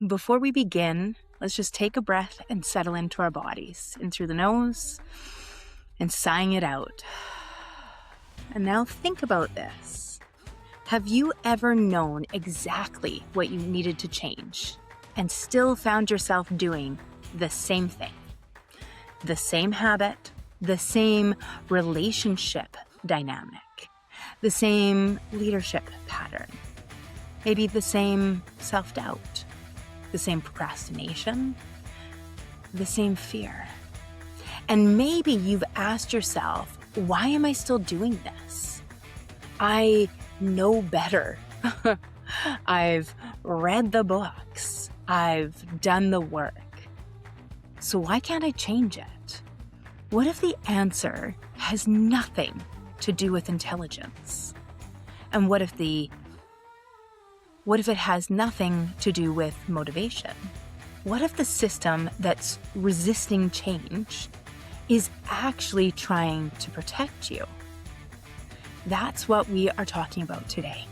Before we begin, let's just take a breath and settle into our bodies. In through the nose and sighing it out. And now think about this. Have you ever known exactly what you needed to change and still found yourself doing the same thing? The same habit, the same relationship dynamic, the same leadership pattern, maybe the same self-doubt, the same procrastination, the same fear. And maybe you've asked yourself, why am I still doing this? I know better. I've read the books. I've done the work. So why can't I change it? What if the answer has nothing to do with intelligence? And what if it has nothing to do with motivation? What if the system that's resisting change is actually trying to protect you? That's what we are talking about today.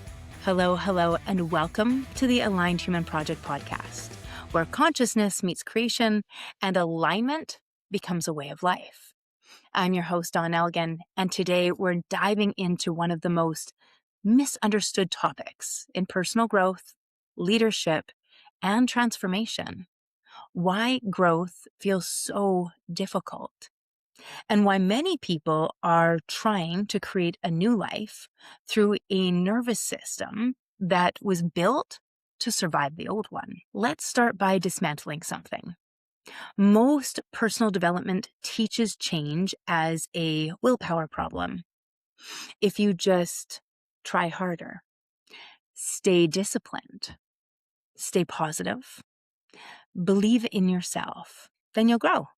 Hello, and welcome to the Aligned Human Project podcast, where consciousness meets creation and alignment becomes a way of life. I'm your host, Elgin, and today we're diving into one of the most misunderstood topics in personal growth, leadership, and transformation. Why growth feels so difficult, and why many people are trying to create a new life through a nervous system that was built to survive the old one. Let's start by dismantling something. Most personal development teaches change as a willpower problem. If you just try harder, stay disciplined, stay positive, believe in yourself, then you'll grow.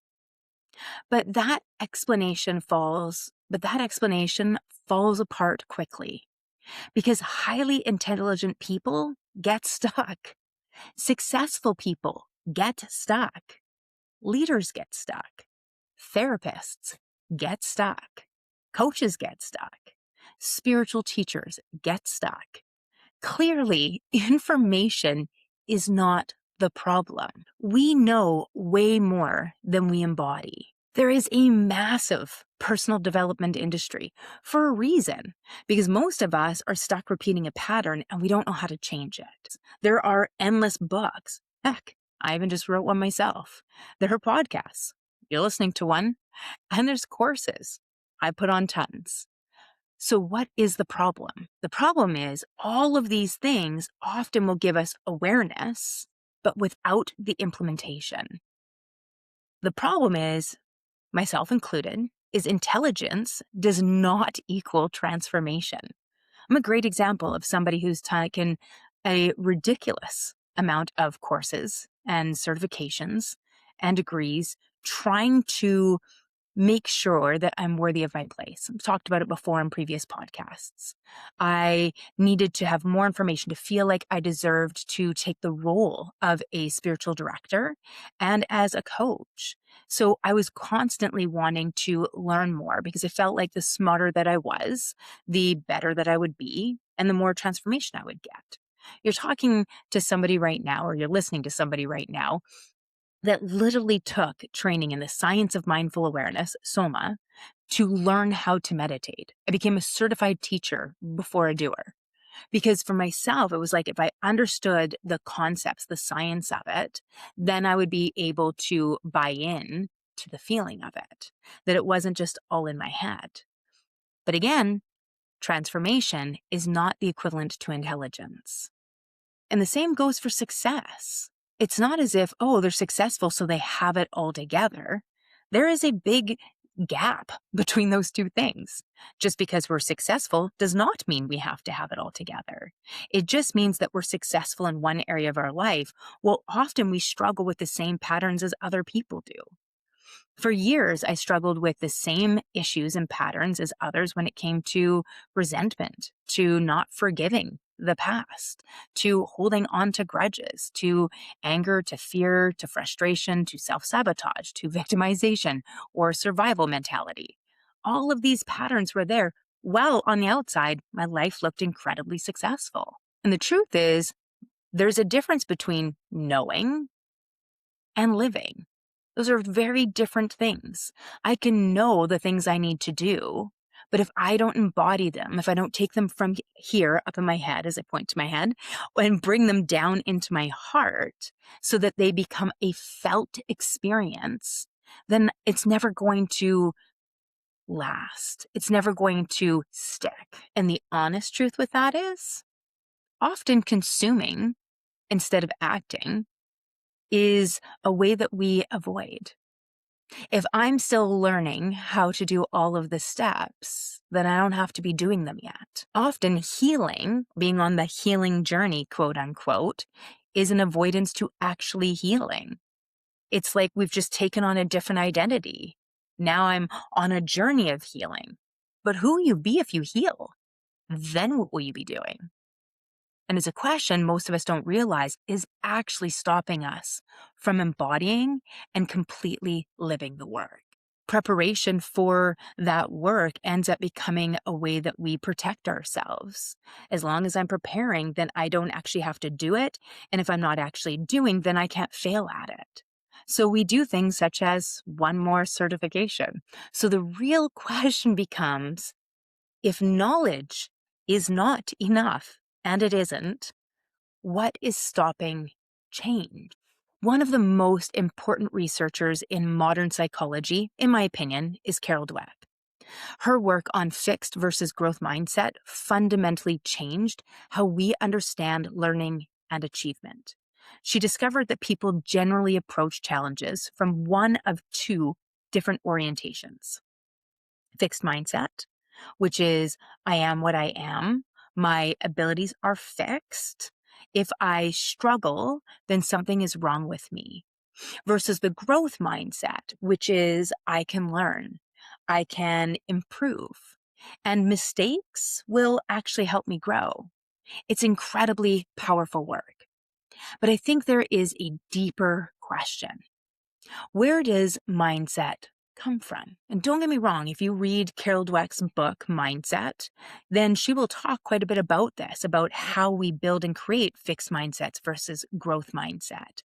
But that explanation falls apart quickly because highly intelligent people get stuck. Successful people get stuck. Leaders get stuck. Therapists get stuck. Coaches get stuck. Spiritual teachers get stuck. Clearly, information is not the problem. We know way more than we embody. There is a massive personal development industry for a reason, because most of us are stuck repeating a pattern and we don't know how to change it. There are endless books. Heck, I even just wrote one myself. There are podcasts. You're listening to one. And there's courses. I put on tons. So what is the problem? The problem is all of these things often will give us awareness, but without the implementation. The problem is, myself included, is intelligence does not equal transformation. I'm a great example of somebody who's taken a ridiculous amount of courses and certifications and degrees trying to make sure that I'm worthy of my place. I've talked about it before in previous podcasts. I needed to have more information to feel like I deserved to take the role of a spiritual director and as a coach. So I was constantly wanting to learn more because I felt like the smarter that I was, the better that I would be, and the more transformation I would get. You're talking to somebody right now, or you're listening to somebody right now that literally took training in the science of mindful awareness, SOMA, to learn how to meditate. I became a certified teacher before a doer. Because for myself, it was like if I understood the concepts, the science of it, then I would be able to buy in to the feeling of it, that it wasn't just all in my head. But again, transformation is not the equivalent to intelligence. And the same goes for success. It's not as if, they're successful, so they have it all together. There is a big gap between those two things. Just because we're successful does not mean we have to have it all together. It just means that we're successful in one area of our life, while often we struggle with the same patterns as other people do. For years, I struggled with the same issues and patterns as others when it came to resentment, to not forgiving the past, to holding on to grudges, to anger, to fear, to frustration, to self-sabotage, to victimization or survival mentality. All of these patterns were there. Well, on the outside, my life looked incredibly successful. And the truth is, There's a difference between knowing and living. Those are very different things. I can know the things I need to do, but if I don't embody them, if I don't take them from here up in my head as I point to my head and bring them down into my heart so that they become a felt experience, then it's never going to last. It's never going to stick. And the honest truth with that is often consuming instead of acting is a way that we avoid. If I'm still learning how to do all of the steps, then I don't have to be doing them yet. Often healing, being on the healing journey, quote unquote, is an avoidance to actually healing. It's like we've just taken on a different identity. Now I'm on a journey of healing. But who will you be if you heal? Then what will you be doing? And it's a question most of us don't realize is actually stopping us from embodying and completely living the work. Preparation for that work ends up becoming a way that we protect ourselves. As long as I'm preparing, then I don't actually have to do it. And if I'm not actually doing, then I can't fail at it. So we do things such as one more certification. So the real question becomes, if knowledge is not enough, and it isn't, what is stopping change? One of the most important researchers in modern psychology, in my opinion, is Carol Dweck. Her work on fixed versus growth mindset fundamentally changed how we understand learning and achievement. She discovered that people generally approach challenges from one of two different orientations. Fixed mindset, which is I am what I am. My abilities are fixed. If I struggle, then something is wrong with me. Versus the growth mindset, which is I can learn, I can improve, and mistakes will actually help me grow. It's incredibly powerful work. But I think there is a deeper question. Where does mindset come from? And don't get me wrong, if you read Carol Dweck's book, Mindset, then she will talk quite a bit about this, about how we build and create fixed mindsets versus growth mindset.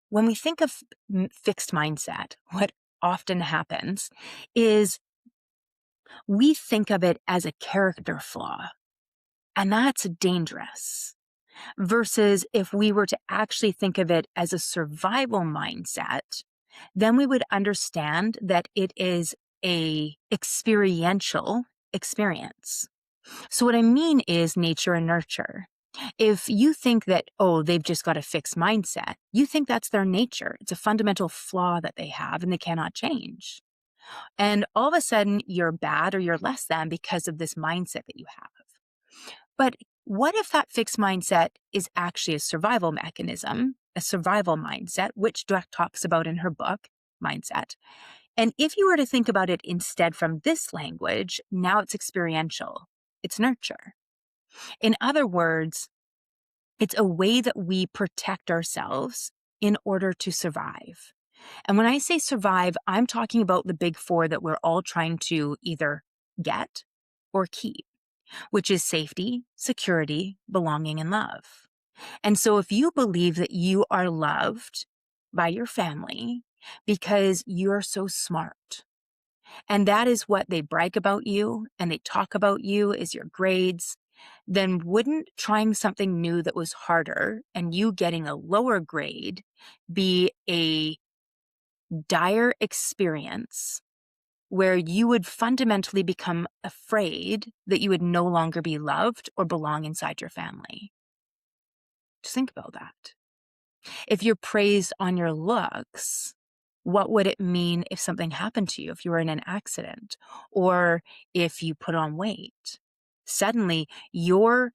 When we think of fixed mindset, what often happens is we think of it as a character flaw, and that's dangerous. Versus if we were to actually think of it as a survival mindset, then we would understand that it is a experiential experience. So what I mean is nature and nurture. If you think that, oh, they've just got a fixed mindset, you think that's their nature. It's a fundamental flaw that they have and they cannot change. And all of a sudden you're bad or you're less than because of this mindset that you have. But what if that fixed mindset is actually a survival mechanism, a survival mindset, which Dweck talks about in her book, Mindset? And if you were to think about it instead from this language, now it's experiential, it's nurture. In other words, it's a way that we protect ourselves in order to survive. And when I say survive, I'm talking about the big four that we're all trying to either get or keep, which is safety, security, belonging, and love. And so if you believe that you are loved by your family because you're so smart, and that is what they brag about you and they talk about you is your grades, then wouldn't trying something new that was harder and you getting a lower grade be a dire experience where you would fundamentally become afraid that you would no longer be loved or belong inside your family? Just think about that. If you're praised on your looks, what would it mean if something happened to you, if you were in an accident, or if you put on weight? Suddenly, your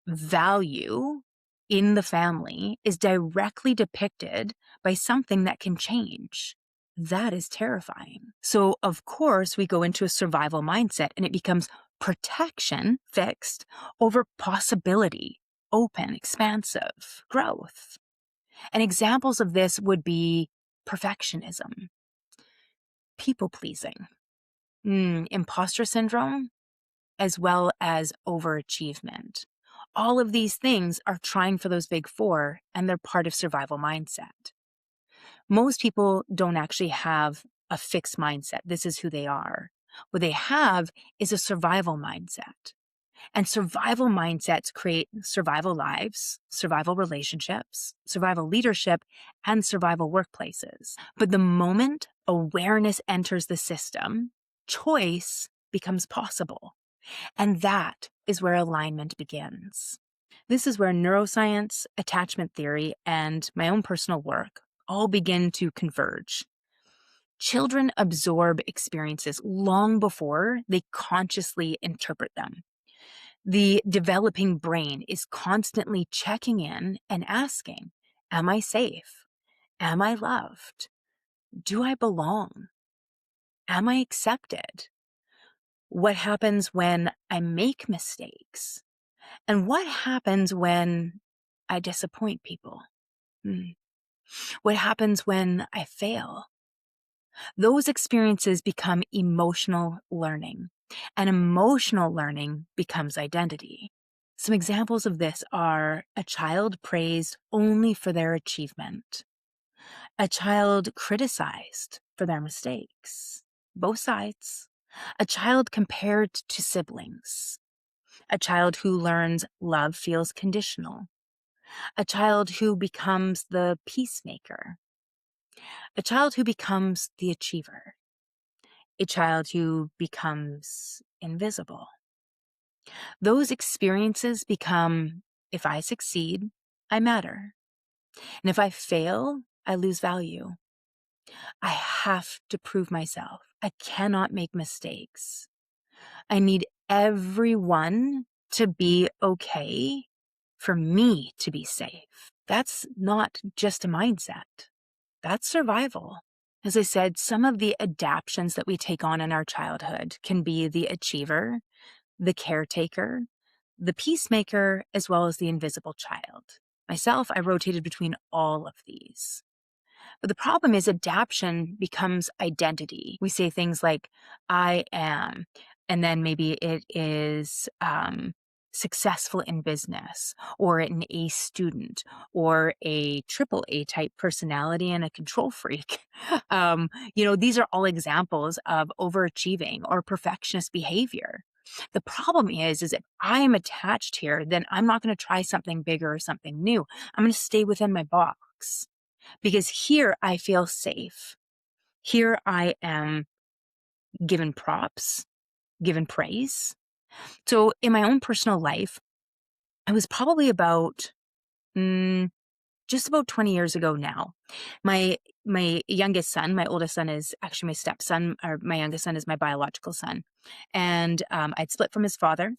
value in the family is directly depicted by something that can change. That is terrifying. So, of course, we go into a survival mindset and it becomes protection, fixed, over possibility, open, expansive, growth. And examples of this would be perfectionism, people pleasing, imposter syndrome, as well as overachievement. All of these things are trying for those big four, and they're part of survival mindset. Most people don't actually have a fixed mindset. This is who they are. What they have is a survival mindset. And survival mindsets create survival lives, survival relationships, survival leadership, and survival workplaces. But the moment awareness enters the system, choice becomes possible. And that is where alignment begins. This is where neuroscience, attachment theory, and my own personal work all begin to converge. Children absorb experiences long before they consciously interpret them. The developing brain is constantly checking in and asking, am I safe? Am I loved? Do I belong? Am I accepted? What happens when I make mistakes? And what happens when I disappoint people? What happens when I fail? Those experiences become emotional learning, and emotional learning becomes identity. Some examples of this are a child praised only for their achievement, a child criticized for their mistakes, both sides, a child compared to siblings, a child who learns love feels conditional, a child who becomes the peacemaker, a child who becomes the achiever, a child who becomes invisible. Those experiences become, if I succeed, I matter. And if I fail, I lose value. I have to prove myself. I cannot make mistakes. I need everyone to be okay for me to be safe. That's not just a mindset. That's survival. As I said, some of the adaptations that we take on in our childhood can be the achiever, the caretaker, the peacemaker, as well as the invisible child. Myself, I rotated between all of these. But the problem is adaptation becomes identity. We say things like, I am, and then maybe it is successful in business, or an A student, or a triple A type personality and a control freak. These are all examples of overachieving or perfectionist behavior. The problem is if I'm attached here, then I'm not going to try something bigger or something new. I'm going to stay within my box. Because here I feel safe. Here I am given props, given praise. So in my own personal life, I was probably about just about 20 years ago now. My youngest son, my oldest son is actually my stepson, or my youngest son is my biological son. And I'd split from his father.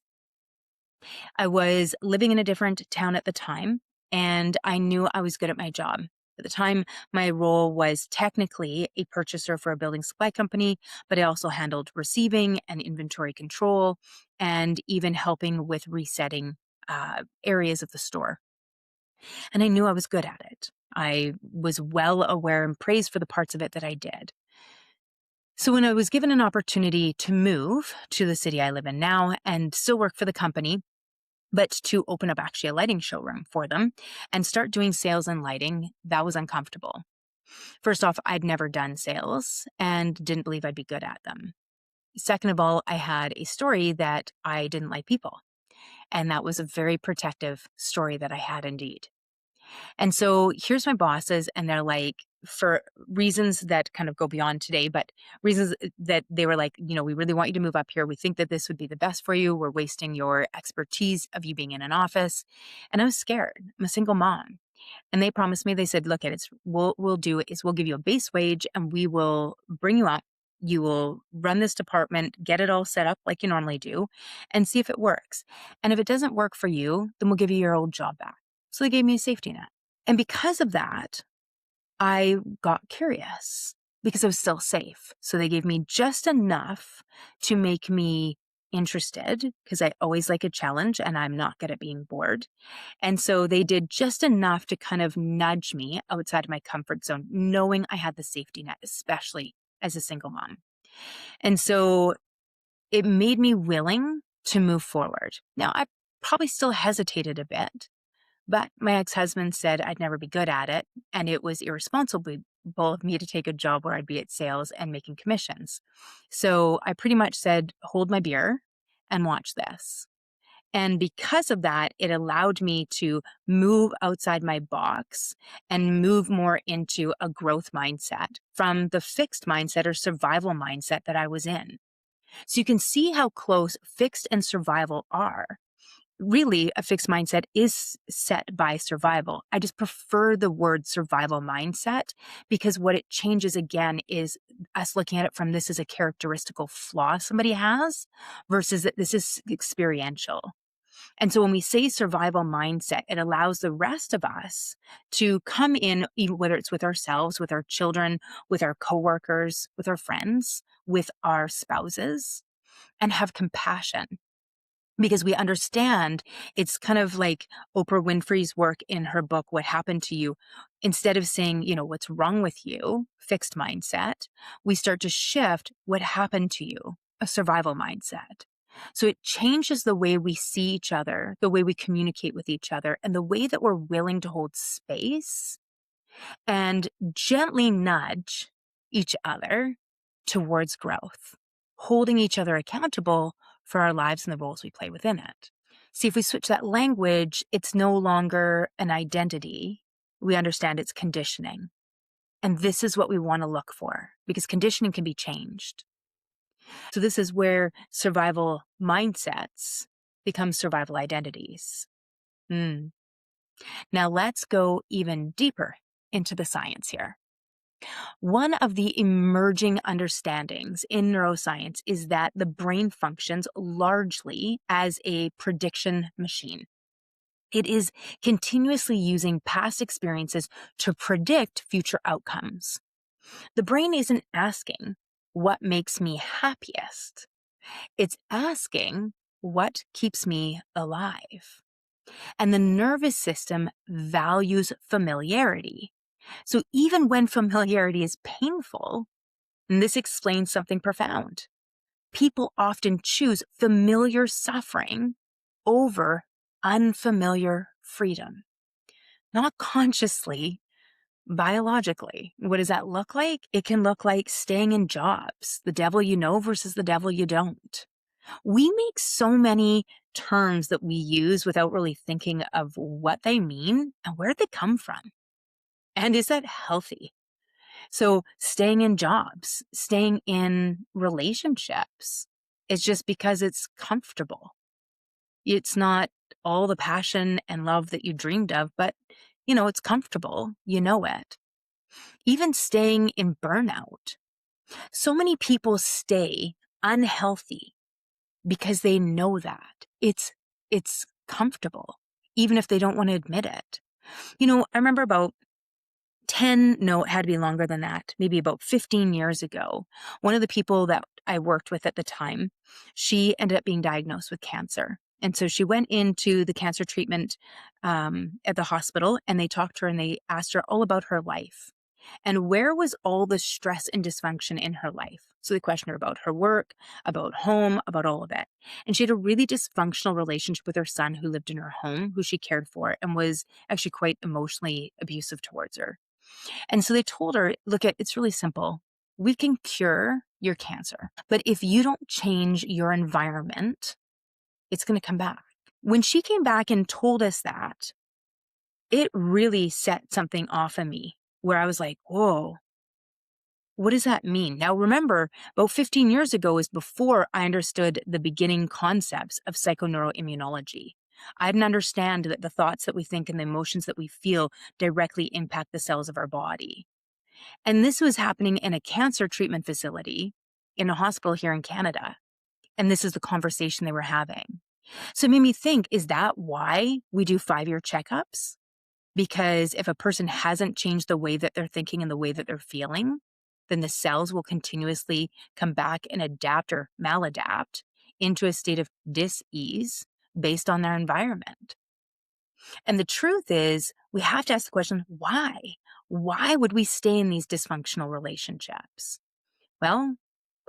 I was living in a different town at the time, and I knew I was good at my job. At the time, my role was technically a purchaser for a building supply company, but I also handled receiving and inventory control and even helping with resetting areas of the store. And I knew I was good at it. I was well aware and praised for the parts of it that I did. So when I was given an opportunity to move to the city I live in now and still work for the company, but to open up actually a lighting showroom for them and start doing sales and lighting, that was uncomfortable. First off, I'd never done sales and didn't believe I'd be good at them. Second of all, I had a story that I didn't like people. And that was a very protective story that I had indeed. And so here's my bosses, and they're like, for reasons that kind of go beyond today, but reasons that they were like, we really want you to move up here. We think that this would be the best for you. We're wasting your expertise of you being in an office. And I was scared. I'm a single mom. And they promised me, they said, look, we'll do is we'll give you a base wage and we will bring you up. You will run this department, get it all set up like you normally do, and see if it works. And if it doesn't work for you, then we'll give you your old job back. So they gave me a safety net. And because of that, I got curious because I was still safe. So they gave me just enough to make me interested because I always like a challenge and I'm not good at being bored. And so they did just enough to kind of nudge me outside of my comfort zone, knowing I had the safety net, especially as a single mom. And so it made me willing to move forward. Now, I probably still hesitated a bit. But my ex-husband said I'd never be good at it, and it was irresponsible of me to take a job where I'd be at sales and making commissions. So I pretty much said, hold my beer and watch this. And because of that, it allowed me to move outside my box and move more into a growth mindset from the fixed mindset or survival mindset that I was in. So you can see how close fixed and survival are. Really, a fixed mindset is set by survival. I just prefer the word survival mindset because what it changes again is us looking at it from this is a characteristical flaw somebody has versus that this is experiential. And so when we say survival mindset, it allows the rest of us to come in, whether it's with ourselves, with our children, with our coworkers, with our friends, with our spouses, and have compassion because we understand it's kind of like Oprah Winfrey's work in her book, What Happened to You. Instead of saying, what's wrong with you, fixed mindset, we start to shift what happened to you, a survival mindset. So it changes the way we see each other, the way we communicate with each other, and the way that we're willing to hold space and gently nudge each other towards growth, holding each other accountable for our lives and the roles we play within it. See, if we switch that language, it's no longer an identity. We understand it's conditioning. And this is what we want to look for because conditioning can be changed. So this is where survival mindsets become survival identities. Now let's go even deeper into the science here. One of the emerging understandings in neuroscience is that the brain functions largely as a prediction machine. It is continuously using past experiences to predict future outcomes. The brain isn't asking, what makes me happiest? It's asking, what keeps me alive? And the nervous system values familiarity. So even when familiarity is painful, and this explains something profound, people often choose familiar suffering over unfamiliar freedom. Not consciously, biologically. What does that look like? It can look like staying in jobs, the devil you know versus the devil you don't. We make so many terms that we use without really thinking of what they mean and where they come from. And is that healthy? So staying in jobs, staying in relationships, it's just because it's comfortable. It's not all the passion and love that you dreamed of, but it's comfortable. You know it. Even staying in burnout. So many people stay unhealthy because they know that it's comfortable, even if they don't want to admit it. I remember about 10, no, it had to be longer than that, maybe about 15 years ago, one of the people that I worked with at the time, she ended up being diagnosed with cancer. And so she went into the cancer treatment at the hospital and they talked to her and they asked her all about her life. And where was all the stress and dysfunction in her life? So they questioned her about her work, about home, about all of it. And she had a really dysfunctional relationship with her son who lived in her home, who she cared for and was actually quite emotionally abusive towards her. And so they told her, look, it's really simple. We can cure your cancer, but if you don't change your environment, it's going to come back. When she came back and told us that, it really set something off of me where I was like, whoa, what does that mean? Now, remember, about 15 years ago is before I understood the beginning concepts of psychoneuroimmunology. I didn't understand that the thoughts that we think and the emotions that we feel directly impact the cells of our body. And this was happening in a cancer treatment facility in a hospital here in Canada. And this is the conversation they were having. So it made me think, is that why we do 5-year checkups? Because if a person hasn't changed the way that they're thinking and the way that they're feeling, then the cells will continuously come back and adapt or maladapt into a state of dis-ease based on their environment. And the truth is, we have to ask the question, why? Why would we stay in these dysfunctional relationships? Well,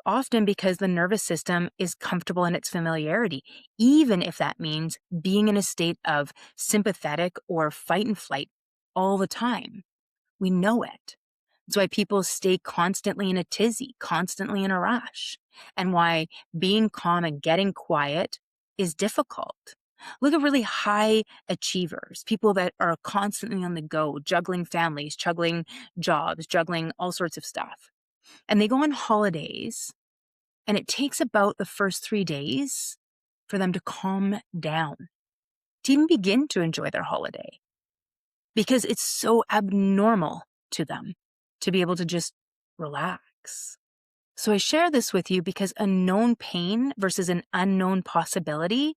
often because the nervous system is comfortable in its familiarity, even if that means being in a state of sympathetic or fight and flight all the time. We know it. That's why people stay constantly in a tizzy, constantly in a rush, and why being calm and getting quiet is difficult. Look at really high achievers, people that are constantly on the go, juggling families, juggling jobs, juggling all sorts of stuff. And they go on holidays, and it takes about the first 3 days for them to calm down, to even begin to enjoy their holiday, because it's so abnormal to them to be able to just relax. So I share this with you because a known pain versus an unknown possibility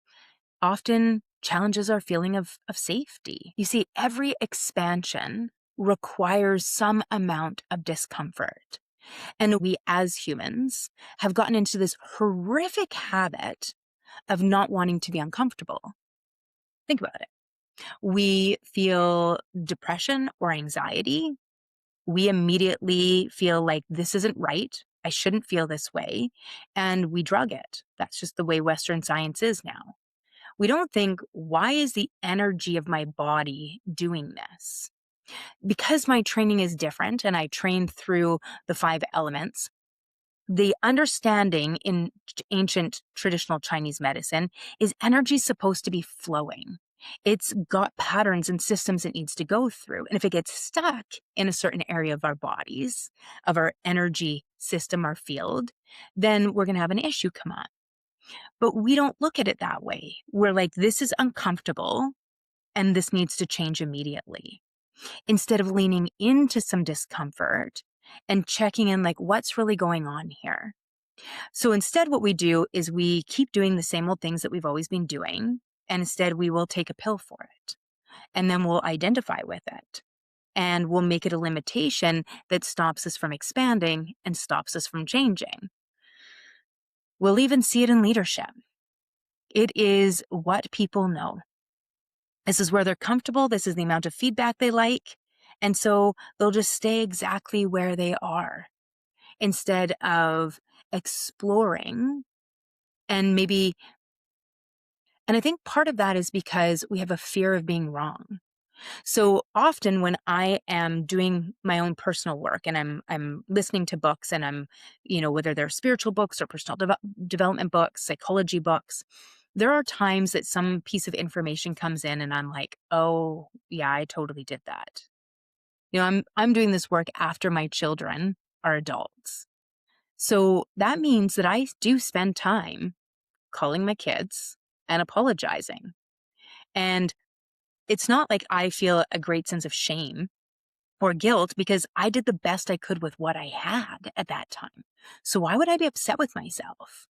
often challenges our feeling of safety. You see, every expansion requires some amount of discomfort. And we as humans have gotten into this horrific habit of not wanting to be uncomfortable. Think about it. We feel depression or anxiety. We immediately feel like this isn't right. I shouldn't feel this way. And we drug it. That's just the way Western science is now. We don't think, why is the energy of my body doing this? Because my training is different and I train through the 5 elements, the understanding in ancient traditional Chinese medicine is energy supposed to be flowing. It's got patterns and systems it needs to go through. And if it gets stuck in a certain area of our bodies, of our energy system, our field, then we're going to have an issue come up. But we don't look at it that way. We're like, this is uncomfortable and this needs to change immediately. Instead of leaning into some discomfort and checking in, like, what's really going on here? So instead, what we do is we keep doing the same old things that we've always been doing. And instead, we will take a pill for it. And then we'll identify with it. And we'll make it a limitation that stops us from expanding and stops us from changing. We'll even see it in leadership. It is what people know. This is where they're comfortable. This is the amount of feedback they like. And so they'll just stay exactly where they are instead of exploring and maybe. And I think part of that is because we have a fear of being wrong. So often when I am doing my own personal work and I'm listening to books and I'm, whether they're spiritual books or personal development books, psychology books, there are times that some piece of information comes in and I'm like, oh yeah, I totally did that. I'm doing this work after my children are adults. So that means that I do spend time calling my kids and apologizing. And it's not like I feel a great sense of shame or guilt because I did the best I could with what I had at that time. So why would I be upset with myself?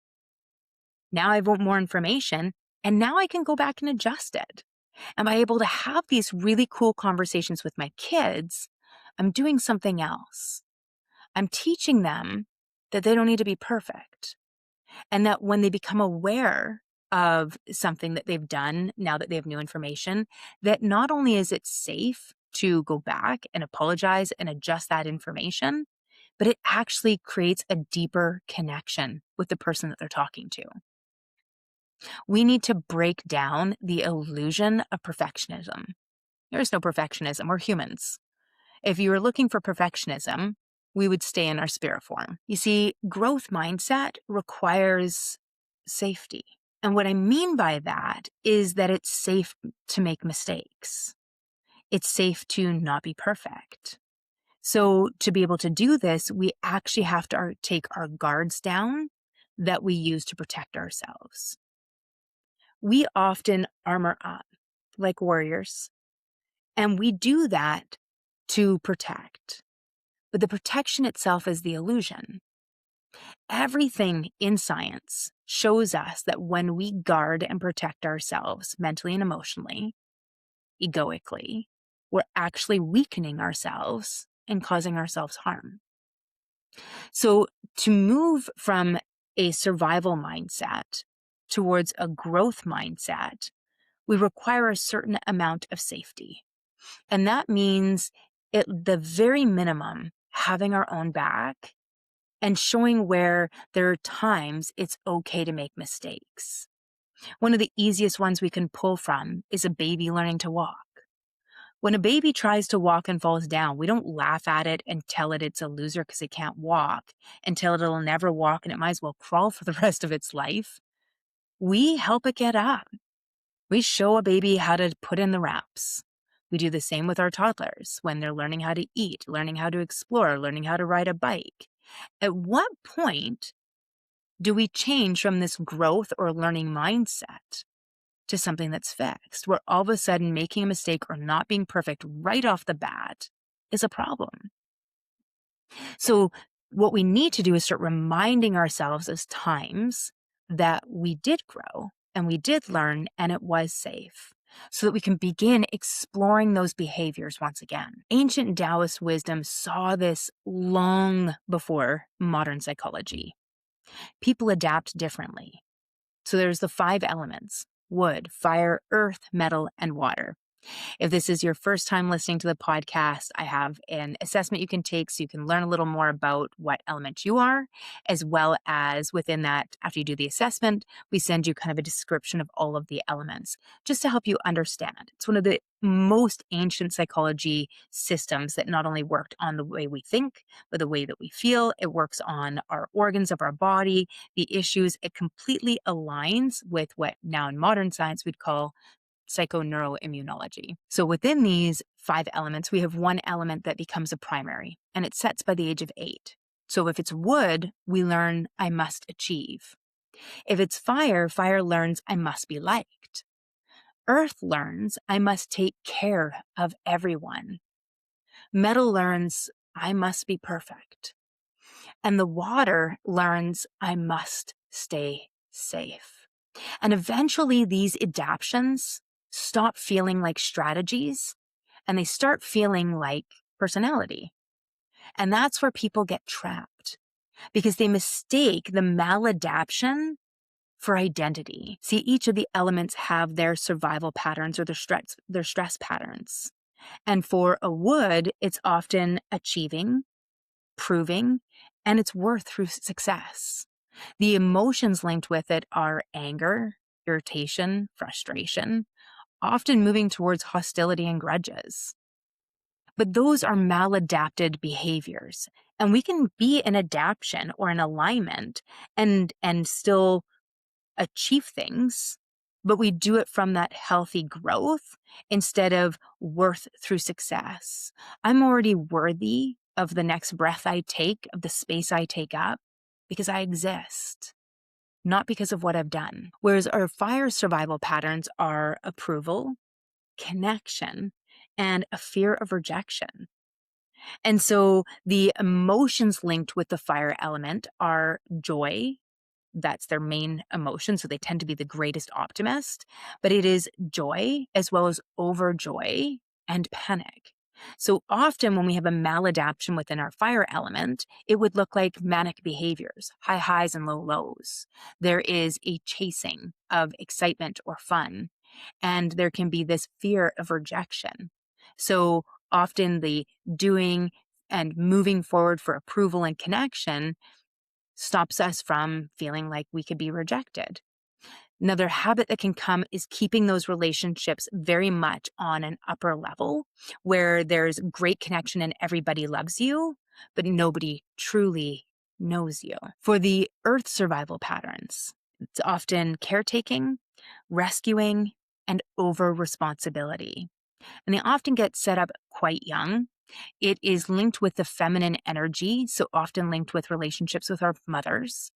Now I want more information and now I can go back and adjust it. Am I able to have these really cool conversations with my kids? I'm doing something else. I'm teaching them that they don't need to be perfect. And that when they become aware of something that they've done, now that they have new information, that not only is it safe to go back and apologize and adjust that information, but it actually creates a deeper connection with the person that they're talking to. We need to break down the illusion of perfectionism. There is no perfectionism. We're humans. If you were looking for perfectionism, we would stay in our spirit form. You see, growth mindset requires safety. And what I mean by that is that it's safe to make mistakes. It's safe to not be perfect. So to be able to do this, we actually have to take our guards down that we use to protect ourselves. We often armor up like warriors, and we do that to protect. But the protection itself is the illusion. Everything in science shows us that when we guard and protect ourselves mentally and emotionally, egoically, we're actually weakening ourselves and causing ourselves harm. So to move from a survival mindset towards a growth mindset, we require a certain amount of safety. And that means, at the very minimum, having our own back and showing where there are times it's okay to make mistakes. One of the easiest ones we can pull from is a baby learning to walk. When a baby tries to walk and falls down, we don't laugh at it and tell it it's a loser because it can't walk and tell it it'll never walk and it might as well crawl for the rest of its life. We help it get up. We show a baby how to put in the reps. We do the same with our toddlers when they're learning how to eat, learning how to explore, learning how to ride a bike. At what point do we change from this growth or learning mindset to something that's fixed, where all of a sudden making a mistake or not being perfect right off the bat is a problem? So what we need to do is start reminding ourselves as times that we did grow and we did learn and it was safe, so that we can begin exploring those behaviors once again. Ancient Taoist wisdom saw this long before modern psychology. People adapt differently. So there's the 5 elements: wood, fire, earth, metal, and water. If this is your first time listening to the podcast, I have an assessment you can take so you can learn a little more about what element you are, as well as within that, after you do the assessment, we send you kind of a description of all of the elements just to help you understand. It's one of the most ancient psychology systems that not only worked on the way we think, but the way that we feel. It works on our organs of our body, the issues. It completely aligns with what now in modern science we'd call psychoneuroimmunology. So within these 5 elements, we have one element that becomes a primary, and it sets by the age of 8. So if it's wood, we learn I must achieve. If it's fire, fire learns I must be liked. Earth learns I must take care of everyone. Metal learns I must be perfect. And the water learns I must stay safe. And eventually these adaptations stop feeling like strategies and they start feeling like personality. And that's where people get trapped because they mistake the maladaptation for identity. See, each of the elements have their survival patterns or their stress patterns. And for a wood, it's often achieving, proving, and its worth through success. The emotions linked with it are anger, irritation, frustration, often moving towards hostility and grudges. But those are maladapted behaviors. And we can be in adaptation or in alignment and still achieve things, but we do it from that healthy growth instead of worth through success. I'm already worthy of the next breath I take, of the space I take up, because I exist, not because of what I've done. Whereas our fire survival patterns are approval, connection, and a fear of rejection. And so the emotions linked with the fire element are joy. That's their main emotion. So they tend to be the greatest optimist, but it is joy as well as overjoy and panic. So often when we have a maladaptation within our fire element, it would look like manic behaviors, high highs and low lows. There is a chasing of excitement or fun, and there can be this fear of rejection. So often the doing and moving forward for approval and connection stops us from feeling like we could be rejected. Another habit that can come is keeping those relationships very much on an upper level where there's great connection and everybody loves you, but nobody truly knows you. For the earth survival patterns, it's often caretaking, rescuing, and over responsibility. And they often get set up quite young. It is linked with the feminine energy, so often linked with relationships with our mothers,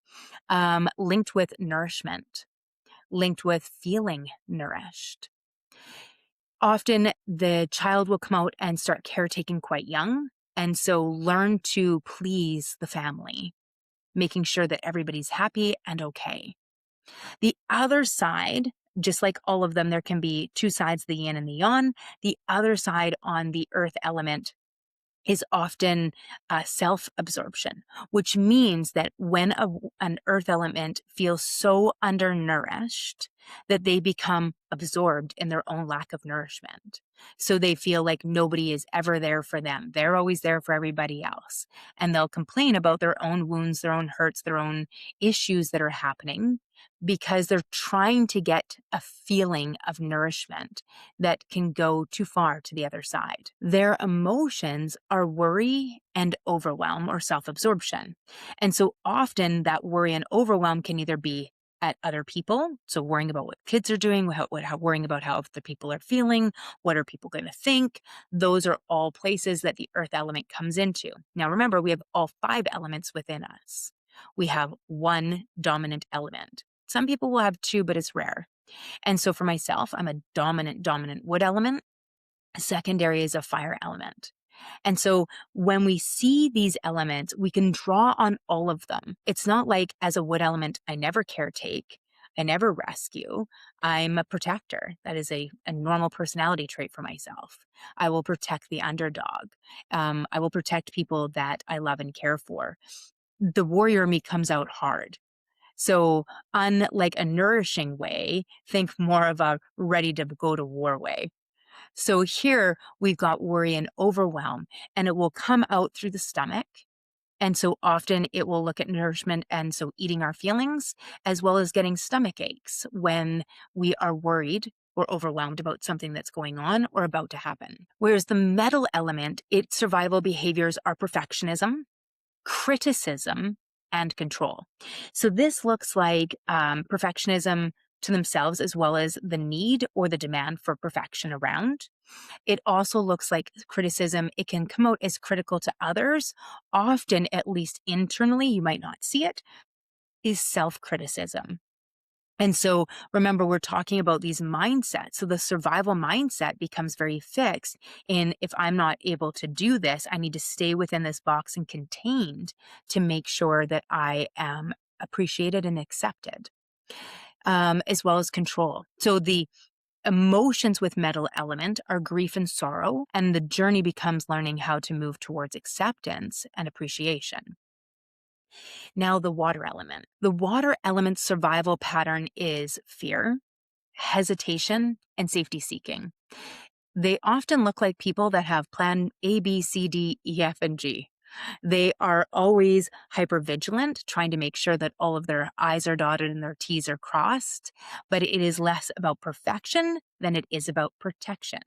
linked with nourishment, linked with feeling nourished. Often the child will come out and start caretaking quite young, and so learn to please the family, making sure that everybody's happy and okay. The other side, just like all of them, there can be 2 sides, the yin and the yang. The other side on the earth element is often self-absorption, which means that when an earth element feels so undernourished that they become absorbed in their own lack of nourishment. So they feel like nobody is ever there for them. They're always there for everybody else. And they'll complain about their own wounds, their own hurts, their own issues that are happening because they're trying to get a feeling of nourishment that can go too far to the other side. Their emotions are worry and overwhelm or self-absorption. And so often that worry and overwhelm can either be at other people, so worrying about what kids are doing, worrying about how other people are feeling, what are people going to think. Those are all places that the earth element comes into. Now remember, we have all 5 elements within us. We have one dominant element. Some people will have 2, but it's rare. And so for myself, I'm a dominant wood element. Secondary is a fire element. And so when we see these elements, we can draw on all of them. It's not like as a wood element, I never caretake, I never rescue. I'm a protector. That is a normal personality trait for myself. I will protect the underdog. I will protect people that I love and care for. The warrior in me comes out hard. So unlike a nourishing way, think more of a ready to go to war way. So here we've got worry and overwhelm, and it will come out through the stomach. And so often it will look at nourishment and so eating our feelings, as well as getting stomach aches when we are worried or overwhelmed about something that's going on or about to happen. Whereas the metal element, its survival behaviors are perfectionism, criticism, and control. So this looks like perfectionism to themselves as well as the need or the demand for perfection around. It also looks like criticism. It can come out as critical to others, often, at least internally, you might not see it, is self-criticism. And so remember, we're talking about these mindsets. So the survival mindset becomes very fixed in if I'm not able to do this, I need to stay within this box and contained to make sure that I am appreciated and accepted, as well as control. So the emotions with metal element are grief and sorrow, and the journey becomes learning how to move towards acceptance and appreciation. Now, the water element. The water element's survival pattern is fear, hesitation, and safety seeking. They often look like people that have plan A, B, C, D, E, F, and G. They are always hypervigilant, trying to make sure that all of their I's are dotted and their T's are crossed, but it is less about perfection than it is about protection.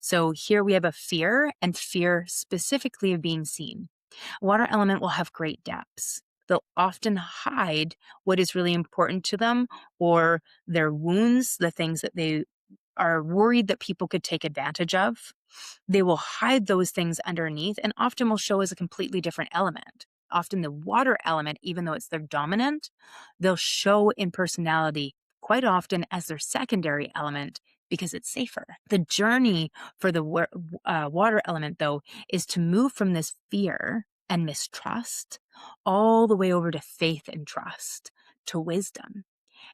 So here we have a fear, and fear specifically of being seen. Water element will have great depths. They'll often hide what is really important to them or their wounds, the things that they are worried that people could take advantage of. They will hide those things underneath and often will show as a completely different element. Often the water element, even though it's their dominant, they'll show in personality quite often as their secondary element because it's safer. The journey for the water element, though, is to move from this fear and mistrust all the way over to faith and trust, to wisdom.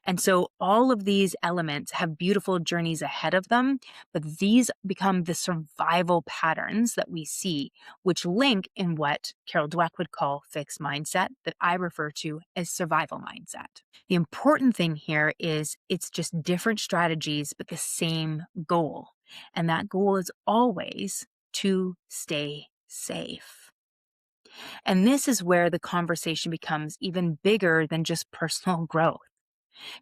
And so all of these elements have beautiful journeys ahead of them, but these become the survival patterns that we see, which link in what Carol Dweck would call fixed mindset, that I refer to as survival mindset. The important thing here is it's just different strategies, but the same goal. And that goal is always to stay safe. And this is where the conversation becomes even bigger than just personal growth,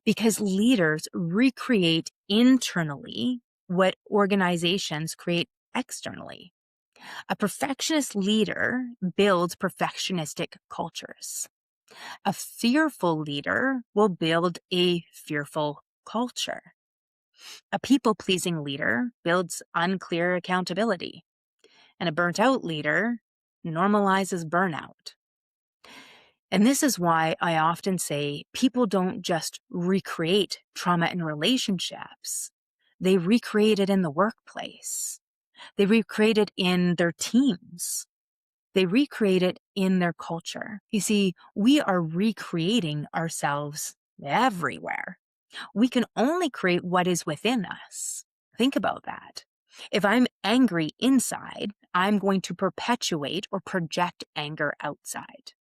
because leaders recreate internally what organizations create externally. A perfectionist leader builds perfectionistic cultures. A fearful leader will build a fearful culture. A people-pleasing leader builds unclear accountability. And a burnt-out leader normalizes burnout. And this is why I often say people don't just recreate trauma in relationships. They recreate it in the workplace. They recreate it in their teams. They recreate it in their culture. You see, we are recreating ourselves everywhere. We can only create what is within us. Think about that. If I'm angry inside, I'm going to perpetuate or project anger outside.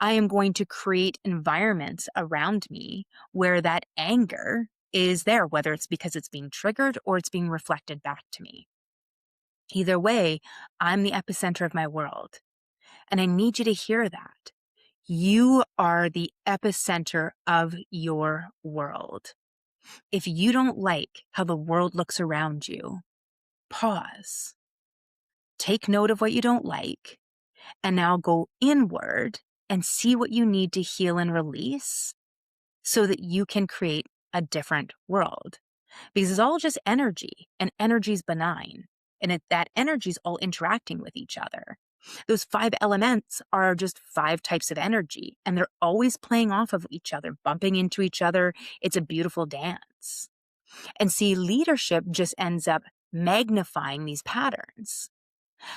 I am going to create environments around me where that anger is there, whether it's because it's being triggered or it's being reflected back to me. Either way, I'm the epicenter of my world. And I need you to hear that. You are the epicenter of your world. If you don't like how the world looks around you, pause, take note of what you don't like, and now go inward and see what you need to heal and release so that you can create a different world. Because it's all just energy, and energy is benign. And that energy is all interacting with each other. Those 5 elements are just 5 types of energy, and they're always playing off of each other, bumping into each other. It's a beautiful dance. And see, leadership just ends up magnifying these patterns.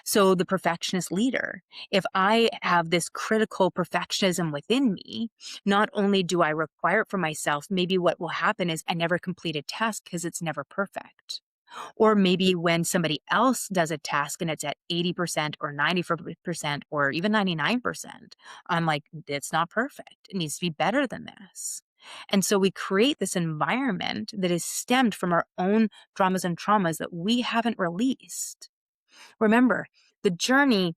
So the perfectionist leader, if I have this critical perfectionism within me, not only do I require it for myself, maybe what will happen is I never complete a task because it's never perfect. Or maybe when somebody else does a task and it's at 80% or 90% or even 99%, I'm like, it's not perfect. It needs to be better than this. And so we create this environment that is stemmed from our own dramas and traumas that we haven't released. Remember, the journey,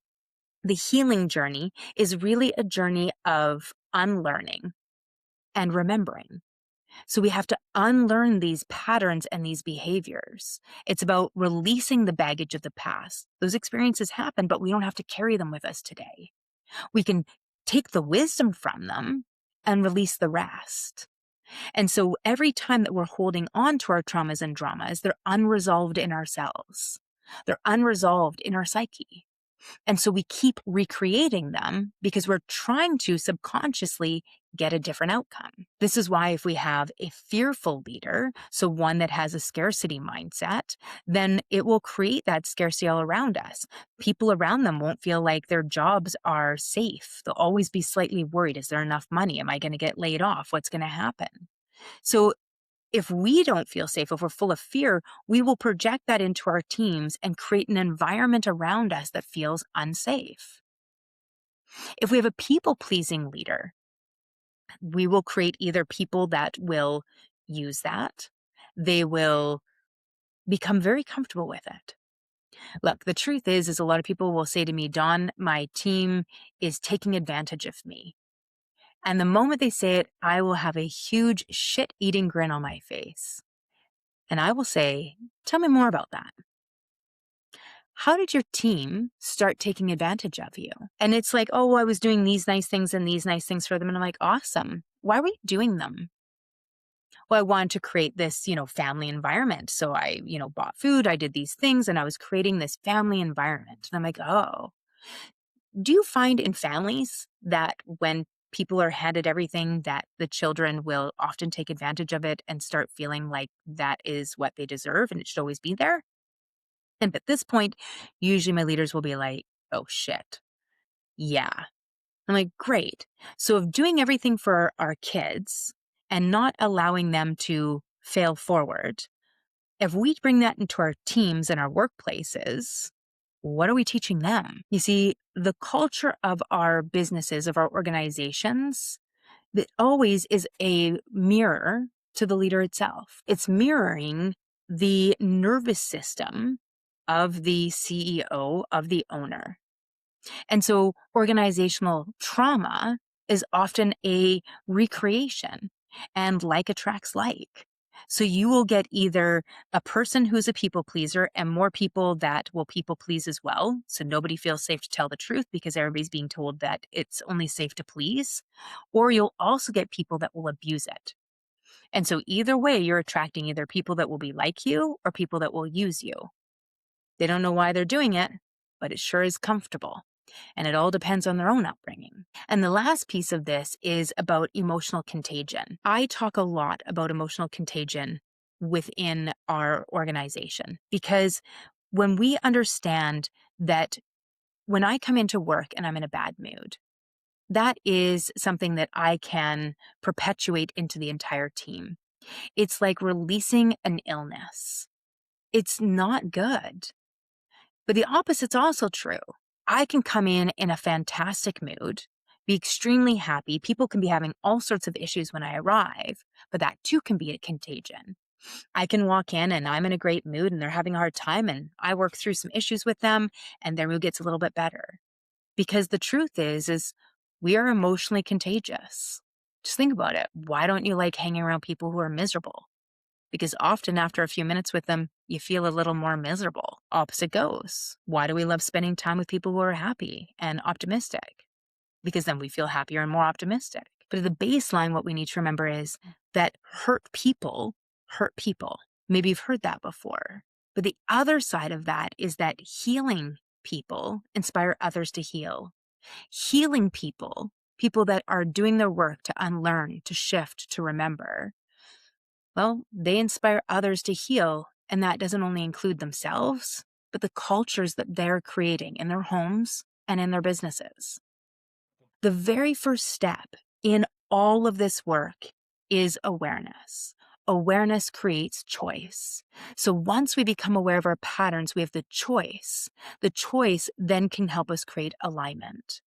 the healing journey, is really a journey of unlearning and remembering. So we have to unlearn these patterns and these behaviors. It's about releasing the baggage of the past. Those experiences happen, but we don't have to carry them with us today. We can take the wisdom from them and release the rest. And so every time that we're holding on to our traumas and dramas, they're unresolved in ourselves. They're unresolved in our psyche. And so we keep recreating them because we're trying to subconsciously get a different outcome. This is why if we have a fearful leader, so one that has a scarcity mindset, then it will create that scarcity all around us. People around them won't feel like their jobs are safe. They'll always be slightly worried. Is there enough money? Am I going to get laid off? What's going to happen? So if we don't feel safe, if we're full of fear, we will project that into our teams and create an environment around us that feels unsafe. If we have a people-pleasing leader, we will create either people that will use that, they will become very comfortable with it. Look, the truth is a lot of people will say to me, Dawn, my team is taking advantage of me. And the moment they say it, I will have a huge shit-eating grin on my face. And I will say, tell me more about that. How did your team start taking advantage of you? And it's like, oh, I was doing these nice things and these nice things for them. And I'm like, awesome. Why were you doing them? Well, I wanted to create this, family environment. So I, bought food, I did these things, and I was creating this family environment. And I'm like, oh, do you find in families that when people are handed everything that the children will often take advantage of it and start feeling like that is what they deserve and it should always be there? And at this point, usually my leaders will be like, oh shit. Yeah. I'm like, great. So of doing everything for our kids and not allowing them to fail forward, if we bring that into our teams and our workplaces, what are we teaching them? You see, the culture of our businesses, of our organizations, that always is a mirror to the leader itself. It's mirroring the nervous system of the CEO, of the owner. And so organizational trauma is often a recreation, and like attracts like. So you will get either a person who's a people pleaser and more people that will people please as well. So nobody feels safe to tell the truth because everybody's being told that it's only safe to please. Or you'll also get people that will abuse it. And so either way, you're attracting either people that will be like you or people that will use you. They don't know why they're doing it, but it sure is comfortable. And it all depends on their own upbringing. And the last piece of this is about emotional contagion. I talk a lot about emotional contagion within our organization because when we understand that when I come into work and I'm in a bad mood, that is something that I can perpetuate into the entire team. It's like releasing an illness. It's not good. But the opposite's also true. I can come in a fantastic mood be extremely happy. People can be having all sorts of issues when I arrive, but that too can be a contagion. I can walk in and I'm in a great mood and they're having a hard time and I work through some issues with them and their mood gets a little bit better. Because the truth is we are emotionally contagious. Just think about it. Why don't you like hanging around people who are miserable? Because often after a few minutes with them, you feel a little more miserable. Opposite goes. Why do we love spending time with people who are happy and optimistic? Because then we feel happier and more optimistic. But at the baseline, what we need to remember is that hurt people hurt people. Maybe you've heard that before. But the other side of that is that healing people inspire others to heal. Healing people, people that are doing their work to unlearn, to shift, to remember, well, they inspire others to heal. And that doesn't only include themselves, but the cultures that they're creating in their homes and in their businesses. The very first step in all of this work is awareness. Awareness creates choice. So once we become aware of our patterns, we have the choice. The choice then can help us create alignment.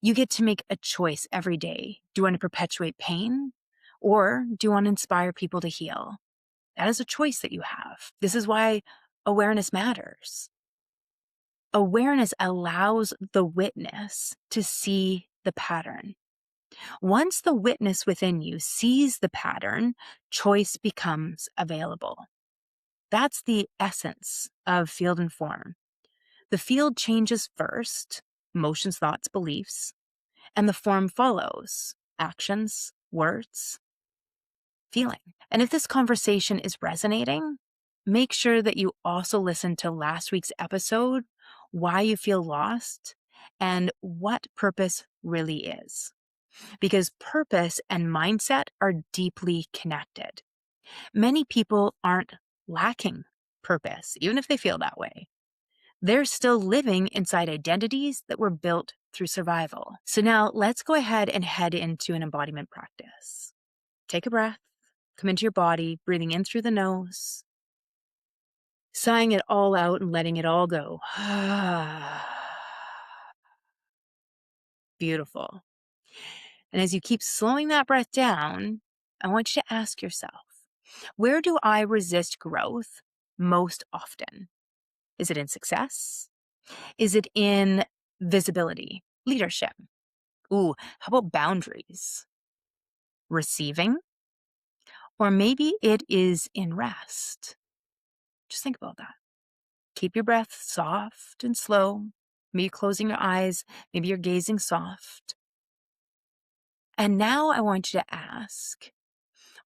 You get to make a choice every day. Do you want to perpetuate pain or do you want to inspire people to heal? That is a choice that you have. This is why awareness matters. Awareness allows the witness to see the pattern. Once the witness within you sees the pattern, choice becomes available. That's the essence of field and form. The field changes first, emotions, thoughts, beliefs, and the form follows, actions, words, feeling. And if this conversation is resonating, make sure that you also listen to last week's episode, Why You Feel Lost, and what purpose really is. Because purpose and mindset are deeply connected. Many people aren't lacking purpose, even if they feel that way. They're still living inside identities that were built through survival. So now let's go ahead and head into an embodiment practice. Take a breath, come into your body, breathing in through the nose, sighing it all out and letting it all go. Beautiful. And as you keep slowing that breath down, I want you to ask yourself, where do I resist growth most often? Is it in success? Is it in visibility, leadership? Ooh, how about boundaries? Receiving? Or maybe it is in rest. Just think about that. Keep your breath soft and slow. Maybe closing your eyes. Maybe you're gazing soft. And now I want you to ask,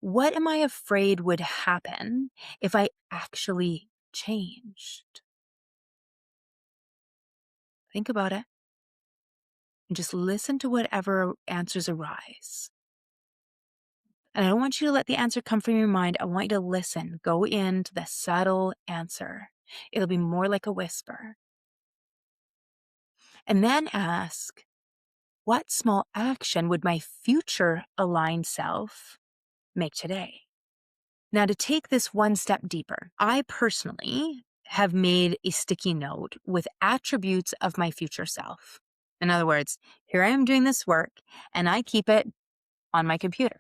what am I afraid would happen if I actually changed? Think about it and just listen to whatever answers arise. And I don't want you to let the answer come from your mind. I want you to listen. Go into the subtle answer. It'll be more like a whisper. And then ask, what small action would my future aligned self make today? Now, to take this one step deeper, I personally have made a sticky note with attributes of my future self. In other words, here I am doing this work and I keep it on my computer.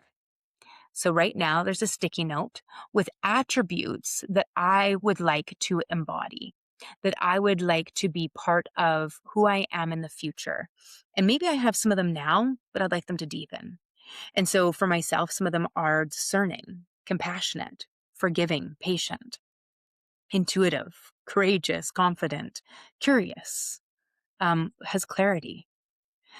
So right now there's a sticky note with attributes that I would like to embody, that I would like to be part of who I am in the future. And maybe I have some of them now, but I'd like them to deepen. And so for myself, some of them are discerning, compassionate, forgiving, patient, intuitive, courageous, confident, curious, has clarity.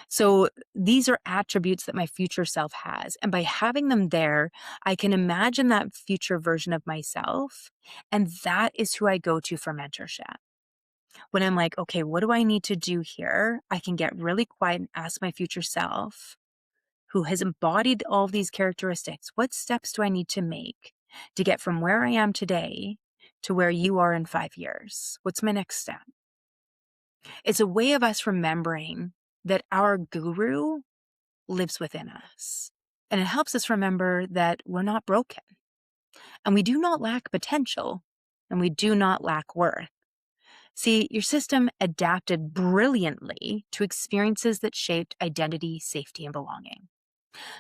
So these are attributes that my future self has. And by having them there, I can imagine that future version of myself. And that is who I go to for mentorship. When I'm like, okay, what do I need to do here? I can get really quiet and ask my future self, who has embodied all of these characteristics, what steps do I need to make to get from where I am today to where you are in 5 years? What's my next step? It's a way of us remembering that our guru lives within us. And it helps us remember that we're not broken and we do not lack potential and we do not lack worth. See, your system adapted brilliantly to experiences that shaped identity, safety, and belonging.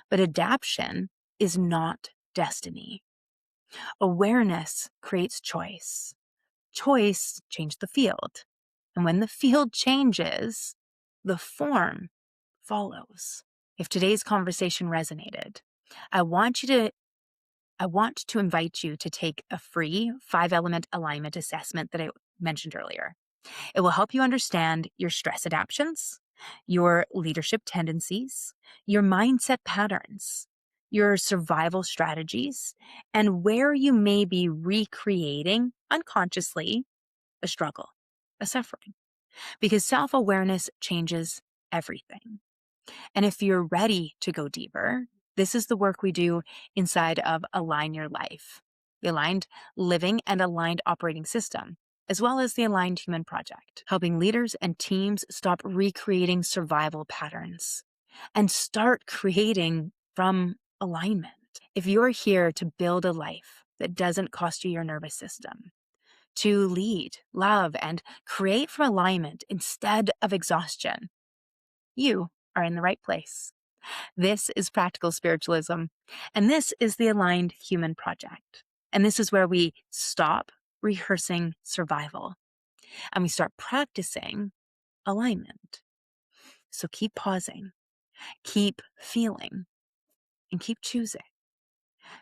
But adaptation is not destiny. Awareness creates choice. Choice changed the field. And when the field changes, the form follows. If today's conversation resonated, I want to invite you to take a free 5-element alignment assessment that I mentioned earlier. It will help you understand your stress adaptations, your leadership tendencies, your mindset patterns, your survival strategies, and where you may be recreating unconsciously a struggle, a suffering. Because self-awareness changes everything. And if you're ready to go deeper, this is the work we do inside of Align Your Life, the Aligned Living and Aligned Operating System, as well as the Aligned Human Project, helping leaders and teams stop recreating survival patterns and start creating from alignment. If you're here to build a life that doesn't cost you your nervous system, to lead, love, and create from alignment instead of exhaustion, you are in the right place. This is Practical Spiritualism, and this is the Aligned Human Project. And this is where we stop rehearsing survival and we start practicing alignment. So keep pausing, keep feeling, and keep choosing,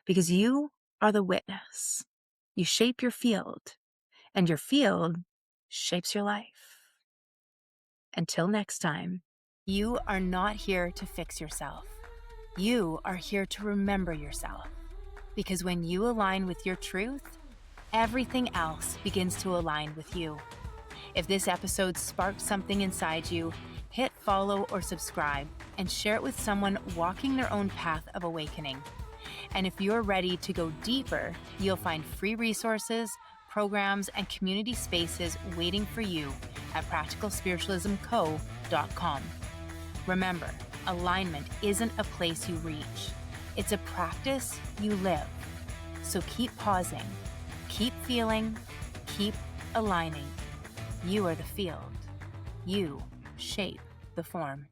because you are the witness. You shape your field, and your field shapes your life. Until next time, you are not here to fix yourself. You are here to remember yourself. Because when you align with your truth, everything else begins to align with you. If this episode sparked something inside you, hit follow or subscribe and share it with someone walking their own path of awakening. And if you're ready to go deeper, you'll find free resources, programs, and community spaces waiting for you at practicalspiritualismco.com. Remember, alignment isn't a place you reach. It's a practice you live. So keep pausing, keep feeling, keep aligning. You are the field. You shape the form.